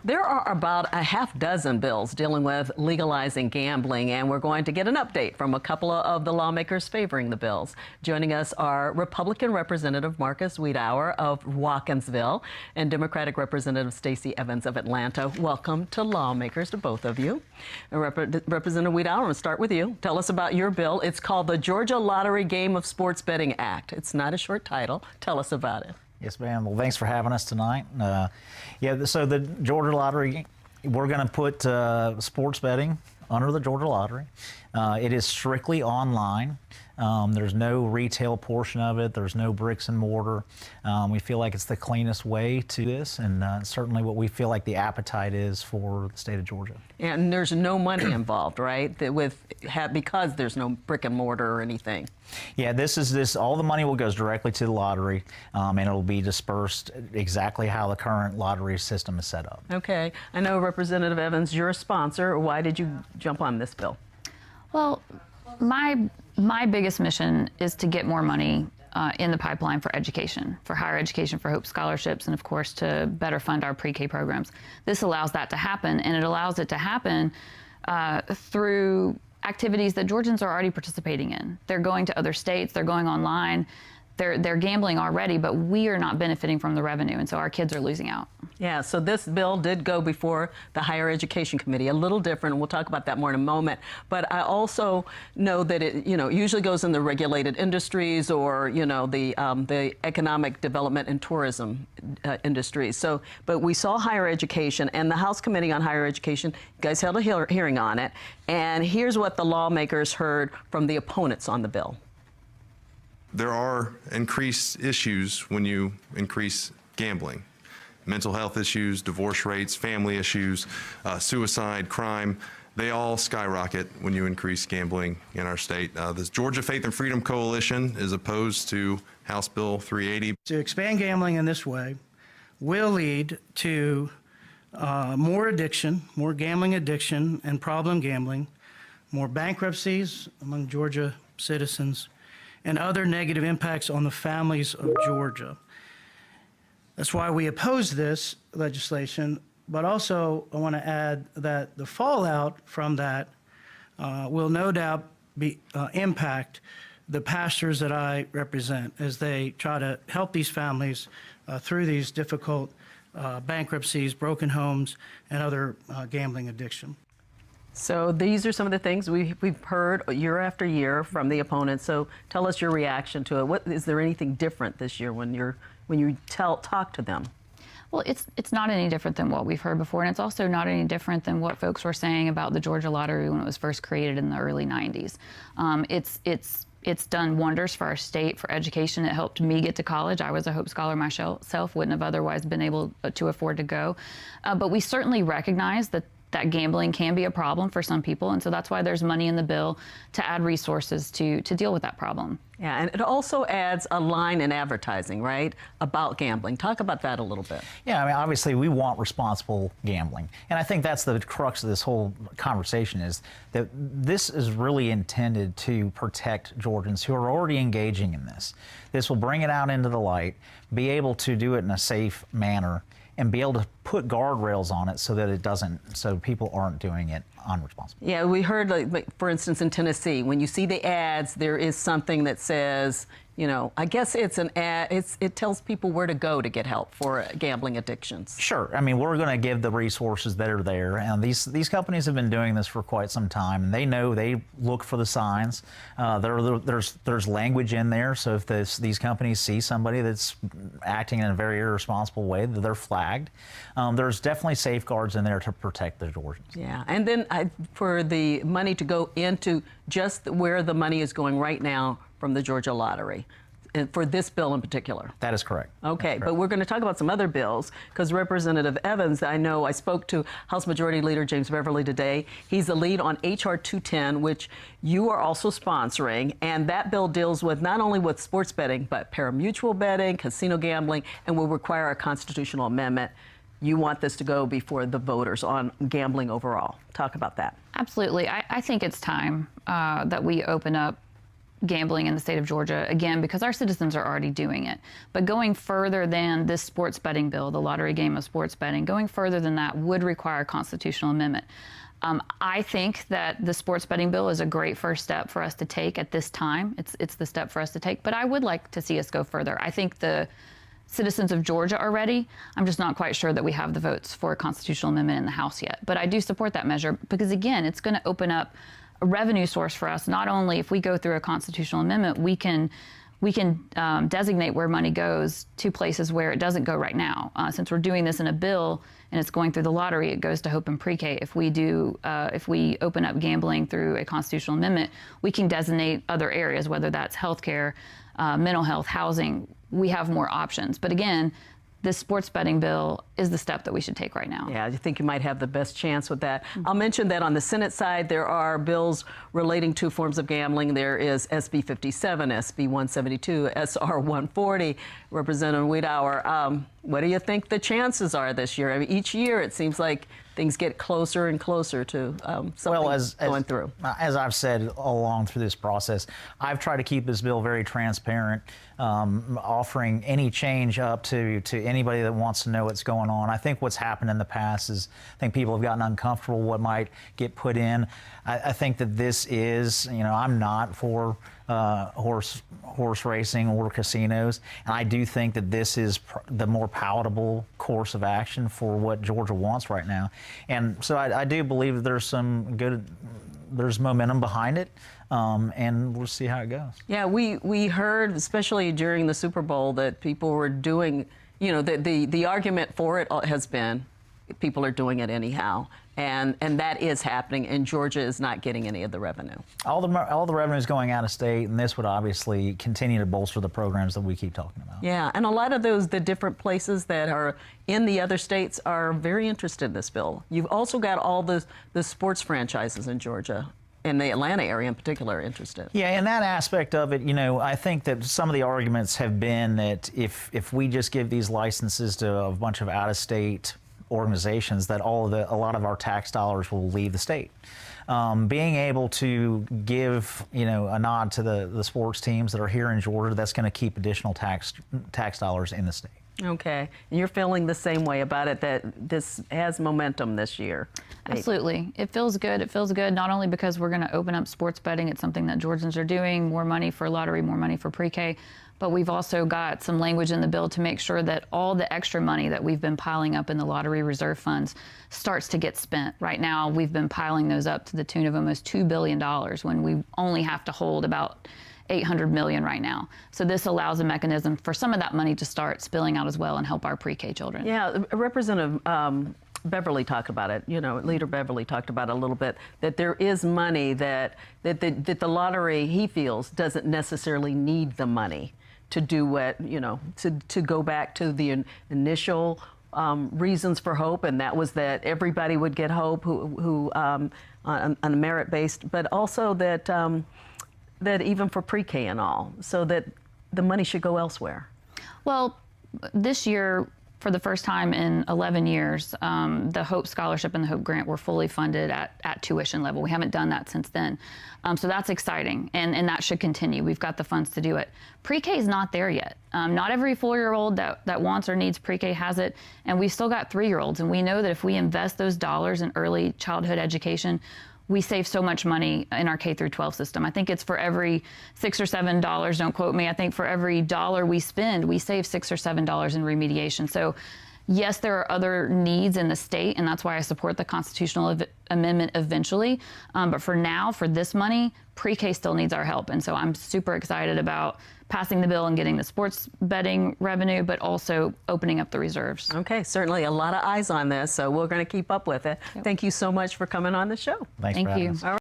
There are about a half dozen bills dealing with legalizing gambling, and we're going to get an update from a couple of the lawmakers favoring the bills. Joining us are Republican Representative Marcus Wiedauer of Watkinsville and Democratic Representative Stacey Evans of Atlanta. Welcome to Lawmakers, to both of you. Representative Wiedauer, I'm going to start with you. Tell us about your bill. It's called the Georgia Lottery Game of Sports Betting Act. It's not a short title. Tell us about it. Yes, ma'am. Well, thanks for having us tonight. So the Georgia Lottery, we're going to put sports betting under the Georgia Lottery. It is strictly online. There's no retail portion of it. There's no bricks and mortar. We feel like it's the cleanest way to this, and certainly what we feel like the appetite is for the state of Georgia. And there's no money involved, right? Because there's no brick and mortar or anything. Yeah, all the money goes directly to the lottery, and it'll be dispersed exactly how the current lottery system is set up. Okay. I know, Representative Evans, you're a sponsor. Why did you jump on this bill? Well, my biggest mission is to get more money in the pipeline for education, for higher education, for Hope scholarships, and of course to better fund our pre-K programs. This allows that to happen, and it allows it to happen through activities that Georgians are already participating in. They're going to other states, they're going online, they're gambling already, but we are not benefiting from the revenue, and so our kids are losing out. Yeah, so this bill did go before the Higher Education Committee, a little different, and we'll talk about that more in a moment. But I also know that it, usually goes in the regulated industries or, the economic development and tourism industries. So, but we saw higher education, and the House Committee on Higher Education, you guys held a hearing on it, and here's what the lawmakers heard from the opponents on the bill. There are increased issues when you increase gambling. Mental health issues, divorce rates, family issues, suicide, crime, they all skyrocket when you increase gambling in our state. The Georgia Faith and Freedom Coalition is opposed to House Bill 380. To expand gambling in this way will lead to more addiction, more gambling addiction and problem gambling, more bankruptcies among Georgia citizens, and other negative impacts on the families of Georgia. That's why we oppose this legislation, but also I want to add that the fallout from that will no doubt impact the pastors that I represent as they try to help these families through these difficult bankruptcies, broken homes, and other gambling addiction. So these are some of the things we've heard year after year from the opponents. So tell us your reaction to it. Is there anything different this year when you talk to them? Well, it's not any different than what we've heard before, and it's also not any different than what folks were saying about the Georgia Lottery when it was first created in the early 90s. It's done wonders for our state, for education. It helped me get to college. I was a Hope Scholar myself, wouldn't have otherwise been able to afford to go. But we certainly recognize that gambling can be a problem for some people, and so that's why there's money in the bill to add resources to deal with that problem. Yeah, and it also adds a line in advertising, right, about gambling. Talk about that a little bit. Yeah, I mean, obviously we want responsible gambling, and I think that's the crux of this whole conversation, is that this is really intended to protect Georgians who are already engaging in this. This will bring it out into the light, be able to do it in a safe manner, and be able to put guardrails on it so that so people aren't doing it unresponsibly. Yeah, we heard, like, for instance, in Tennessee, when you see the ads, there is something that says, I guess it's an ad, it tells people where to go to get help for gambling addictions. Sure. I mean, we're going to give the resources that are there, and these companies have been doing this for quite some time, and they look for the signs. There's language in there, so if these companies see somebody that's acting in a very irresponsible way, they're flagged. There's definitely safeguards in there to protect the Georgians. Yeah, and then for the money to go into just where the money is going right now from the Georgia Lottery, and for this bill in particular. That is correct. Okay, but we're going to talk about some other bills, because Representative Evans, I know I spoke to House Majority Leader James Beverly today. He's the lead on H.R. 210, which you are also sponsoring, and that bill deals with not only with sports betting, but pari-mutuel betting, casino gambling, and will require a constitutional amendment. You want this to go before the voters on gambling overall. Talk about that. Absolutely. I think it's time that we open up gambling in the state of Georgia, again, because our citizens are already doing it. But going further than this sports betting bill, the lottery game of sports betting, going further than that would require a constitutional amendment. I think that the sports betting bill is a great first step for us to take at this time. It's the step for us to take, but I would like to see us go further. I think the citizens of Georgia are ready. I'm just not quite sure that we have the votes for a constitutional amendment in the House yet. But I do support that measure because, again, it's going to open up a revenue source for us. Not only if we go through a constitutional amendment, we can designate where money goes to places where it doesn't go right now. Since we're doing this in a bill and it's going through the lottery, it goes to Hope and Pre-K. If we open up gambling through a constitutional amendment, we can designate other areas, whether that's healthcare, mental health, housing. We have more options. But again, this sports betting bill is the step that we should take right now. Yeah, I think you might have the best chance with that. I'll mention that on the Senate side, there are bills relating to forms of gambling. There is SB 57, SB 172, SR 140. Representative Wiedauer, what do you think the chances are this year? I mean, each year it seems like things get closer and closer to something going through. As I've said all along through this process, I've tried to keep this bill very transparent, offering any change up to anybody that wants to know what's going on. I think what's happened in the past is I think people have gotten uncomfortable what might get put in. I think that this is, I'm not for horse racing or casinos, and I do think that this is the more palatable course of action for what Georgia wants right now. And so I do believe that there's momentum behind it, and we'll see how it goes. Yeah, we heard, especially during the Super Bowl, that people were doing, the argument for it has been people are doing it anyhow. And that is happening, and Georgia is not getting any of the revenue. All the revenue is going out of state, and this would obviously continue to bolster the programs that we keep talking about. Yeah, and a lot of the different places that are in the other states are very interested in this bill. You've also got all the sports franchises in Georgia, in the Atlanta area in particular, interested. Yeah, in that aspect of it, I think that some of the arguments have been that if we just give these licenses to a bunch of out-of-state organizations, that a lot of our tax dollars will leave the state. Being able to give a nod to the sports teams that are here in Georgia, that's going to keep additional tax dollars in the state. Okay, and you're feeling the same way about it, that this has momentum this year. Absolutely. It feels good. It feels good not only because we're going to open up sports betting. It's something that Georgians are doing, more money for lottery, more money for pre-K. But we've also got some language in the bill to make sure that all the extra money that we've been piling up in the lottery reserve funds starts to get spent. Right now, we've been piling those up to the tune of almost $2 billion when we only have to hold about $800 million right now. So this allows a mechanism for some of that money to start spilling out as well and help our pre-K children. Yeah, Representative Beverly talked about it. Leader Beverly talked about it a little bit, that there is money that the lottery, he feels, doesn't necessarily need the money to do what, to go back to the initial reasons for Hope, and that was that everybody would get Hope who on a merit-based, but also that that even for pre-K and all, so that the money should go elsewhere. Well, this year, for the first time in 11 years, the Hope Scholarship and the Hope Grant were fully funded at tuition level. We haven't done that since then. So that's exciting, and that should continue. We've got the funds to do it. Pre-K is not there yet. Not every 4-year-old that wants or needs pre-K has it, and we've still got 3-year-olds. And we know that if we invest those dollars in early childhood education, we save so much money in our K through 12 system. I think it's for every $6 or $7, don't quote me, I think for every dollar we spend, we save $6 or $7 in remediation. So yes, there are other needs in the state, and that's why I support the constitutional amendment eventually. But for now, for this money, pre-K still needs our help. And so I'm super excited about passing the bill and getting the sports betting revenue, but also opening up the reserves. Okay, certainly a lot of eyes on this, so we're going to keep up with it. Yep. Thank you so much for coming on the show. Thank you. All right.